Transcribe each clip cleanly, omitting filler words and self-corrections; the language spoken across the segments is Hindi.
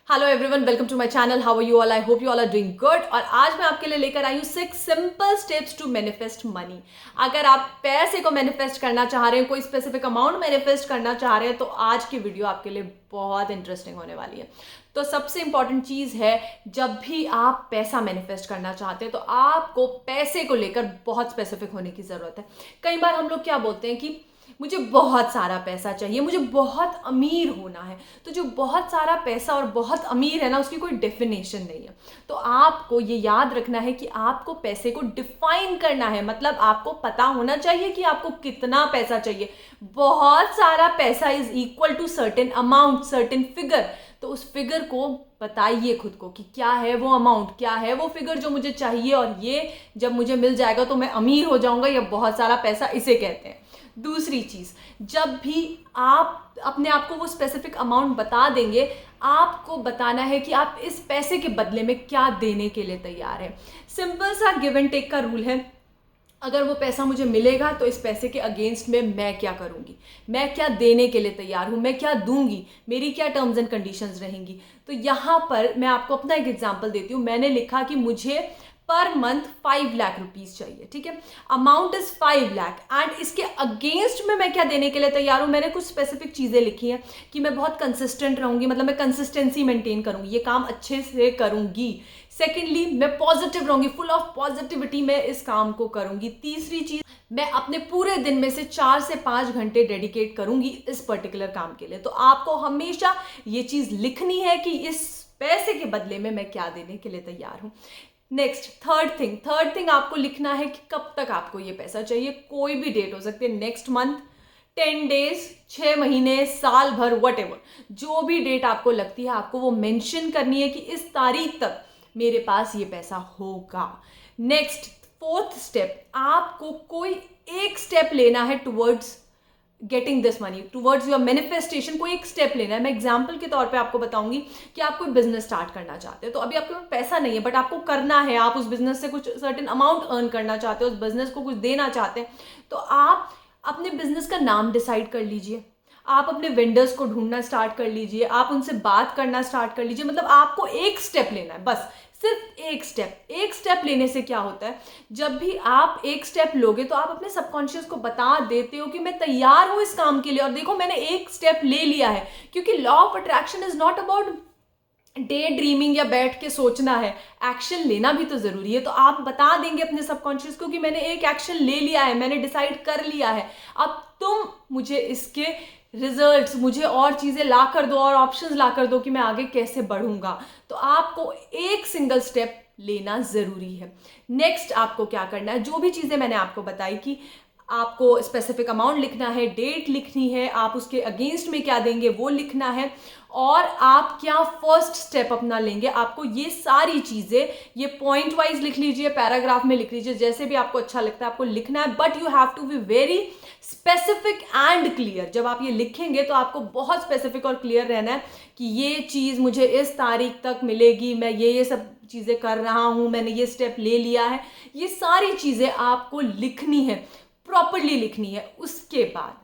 Hello everyone, welcome to my channel. How are you all? I hope you all are doing good. और आज मैं आपके लिए लेकर आई हूँ 6 simple steps to manifest money. अगर आप पैसे को मैनिफेस्ट करना चाह रहे हैं, कोई स्पेसिफिक अमाउंट मैनिफेस्ट करना चाह रहे हैं, तो आज की वीडियो आपके लिए बहुत इंटरेस्टिंग होने वाली है। तो सबसे इंपॉर्टेंट चीज़ है, जब भी आप पैसा मैनिफेस्ट करना चाहते हैं तो आपको पैसे को लेकर बहुत स्पेसिफिक होने की ज़रूरत है। कई बार हम लोग क्या बोलते हैं कि मुझे बहुत सारा पैसा चाहिए, मुझे बहुत अमीर होना है। तो जो बहुत सारा पैसा और बहुत अमीर है ना, उसकी कोई डेफिनेशन नहीं है। तो आपको ये याद रखना है कि आपको पैसे को डिफाइन करना है। मतलब आपको पता होना चाहिए कि आपको कितना पैसा चाहिए। बहुत सारा पैसा is equal to certain amount, certain figure. तो उस फिगर को बताइए खुद को कि क्या है वो अमाउंट, क्या है वो फिगर जो मुझे चाहिए, और ये जब मुझे मिल जाएगा तो मैं अमीर हो जाऊंगा। या बहुत सारा पैसा इसे कहते हैं। दूसरी चीज़, जब भी आप अपने आप को वो स्पेसिफिक अमाउंट बता देंगे, आपको बताना है कि आप इस पैसे के बदले में क्या देने के लिए तैयार हैं। सिंपल सा गिव एंड टेक का रूल है। अगर वो पैसा मुझे मिलेगा तो इस पैसे के अगेंस्ट में मैं क्या करूंगी, मैं क्या देने के लिए तैयार हूं, मैं क्या दूंगी, मेरी क्या टर्म्स एंड कंडीशंस रहेंगी। तो यहाँ पर मैं आपको अपना एक एग्जांपल देती हूँ। मैंने लिखा कि मुझे पर मंथ 5 लाख रुपीज चाहिए, ठीक है। अमाउंट इज 5 लाख एंड इसके अगेंस्ट में मैं क्या देने के लिए तैयार हूं। मैंने कुछ स्पेसिफिक चीजें लिखी हैं कि मैं बहुत कंसिस्टेंट रहूंगी, मतलब मैं कंसिस्टेंसी मेंटेन करूंगी, ये काम अच्छे से करूंगी। सेकेंडली, मैं पॉजिटिव रहूंगी, फुल ऑफ पॉजिटिविटी मैं इस काम को करूंगी। तीसरी चीज, मैं अपने पूरे दिन में से 4 से 5 घंटे डेडिकेट करूंगी इस पर्टिकुलर काम के लिए। तो आपको हमेशा ये चीज लिखनी है कि इस पैसे के बदले में मैं क्या देने के लिए तैयार हूं। नेक्स्ट, थर्ड थिंग आपको लिखना है कि कब तक आपको ये पैसा चाहिए। कोई भी डेट हो सकती है, नेक्स्ट मंथ, 10 डेज, 6 महीने, साल भर, वट एवर, जो भी डेट आपको लगती है आपको वो मेंशन करनी है कि इस तारीख तक मेरे पास ये पैसा होगा। नेक्स्ट, फोर्थ स्टेप, आपको कोई एक स्टेप लेना है towards getting this money, towards your manifestation. कोई एक स्टेप लेना है। मैं एग्जांपल के तौर पे आपको बताऊंगी कि आप कोई बिजनेस स्टार्ट करना चाहते हैं, तो अभी आपके पास पैसा नहीं है बट आपको करना है। आप उस बिजनेस से कुछ सर्टेन अमाउंट अर्न करना चाहते हो, उस बिजनेस को कुछ देना चाहते हैं। तो आप अपने बिजनेस का नाम डिसाइड कर लीजिए, आप अपने वेंडर्स को ढूंढना स्टार्ट कर लीजिए, आप उनसे बात करना स्टार्ट कर लीजिए। मतलब आपको एक स्टेप लेना है, बस सिर्फ एक स्टेप। एक स्टेप लेने से क्या होता है, जब भी आप एक स्टेप लोगे तो आप अपने सबकॉन्शियस को बता देते हो कि मैं तैयार हूं इस काम के लिए, और देखो मैंने एक स्टेप ले लिया है। क्योंकि law of attraction is not about day dreaming या बैठ के सोचना है, एक्शन लेना भी तो जरूरी है। तो आप बता देंगे अपने सबकॉन्शियस को कि मैंने एक एक्शन ले लिया है, मैंने डिसाइड कर लिया है, अब तुम मुझे इसके रिजल्ट्स, मुझे और चीजें ला कर दो और ऑप्शंस ला कर दो कि मैं आगे कैसे बढ़ूंगा। तो आपको एक सिंगल स्टेप लेना जरूरी है। नेक्स्ट, आपको क्या करना है, जो भी चीजें मैंने आपको बताई कि आपको स्पेसिफिक अमाउंट लिखना है, डेट लिखनी है, आप उसके अगेंस्ट में क्या देंगे वो लिखना है, और आप क्या फर्स्ट स्टेप अपना लेंगे। आपको ये सारी चीजें ये पॉइंट वाइज लिख लीजिए, पैराग्राफ में लिख लीजिए, जैसे भी आपको अच्छा लगता है आपको लिखना है। But you have to be very specific and clear. जब आप ये लिखेंगे तो आपको बहुत स्पेसिफिक और क्लियर रहना है कि ये चीज मुझे इस तारीख तक मिलेगी, मैं ये सब चीजें कर रहा हूं, मैंने ये स्टेप ले लिया है। ये सारी चीजें आपको लिखनी है, प्रॉपरली लिखनी है। उसके बाद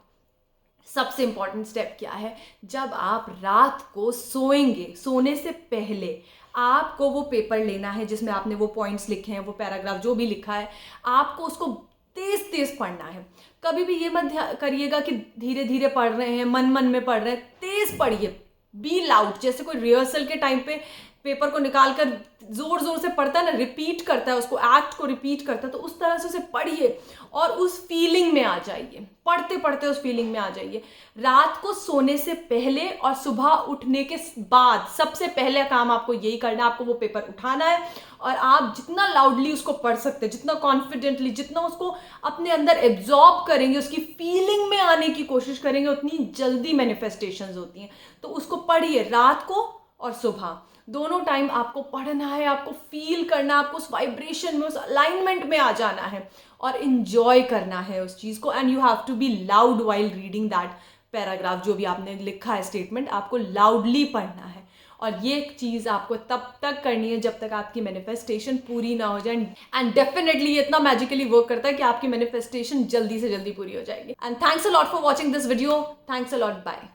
सबसे इंपॉर्टेंट स्टेप क्या है, जब आप रात को सोएंगे, सोने से पहले आपको वो पेपर लेना है जिसमें आपने वो पॉइंट्स लिखे हैं, वो पैराग्राफ जो भी लिखा है, आपको उसको तेज तेज पढ़ना है। कभी भी ये मत करिएगा कि धीरे धीरे पढ़ रहे हैं, मन मन में पढ़ रहे हैं। तेज पढ़िए, बी लाउड। जैसे कोई रिहर्सल के टाइम पे पेपर को निकाल कर जोर जोर से पढ़ता है ना, रिपीट करता है उसको, एक्ट को रिपीट करता है, तो उस तरह से उसे पढ़िए और उस फीलिंग में आ जाइए। पढ़ते पढ़ते उस फीलिंग में आ जाइए। रात को सोने से पहले और सुबह उठने के बाद सबसे पहले काम आपको यही करना है। आपको वो पेपर उठाना है और आप जितना लाउडली उसको पढ़ सकते हैं, जितना कॉन्फिडेंटली, जितना उसको अपने अंदर एब्जॉर्ब करेंगे, उसकी फीलिंग में आने की कोशिश करेंगे, उतनी जल्दी मैनिफेस्टेशंस होती हैं। तो उसको पढ़िए रात को और सुबह, दोनों टाइम आपको पढ़ना है, आपको फील करना है, आपको उस वाइब्रेशन में, उस अलाइनमेंट में आ जाना है और इंजॉय करना है उस चीज को। And you have to be loud while reading that paragraph. जो भी आपने लिखा है स्टेटमेंट, आपको लाउडली पढ़ना है। और ये चीज आपको तब तक करनी है जब तक आपकी मैनिफेस्टेशन पूरी ना हो जाए। एंड डेफिनेटली ये इतना मैजिकली वर्क करता है कि आपकी मैनिफेस्टेशन जल्दी से जल्दी पूरी हो जाएगी। And thanks a lot for watching this video. Thanks a lot, bye.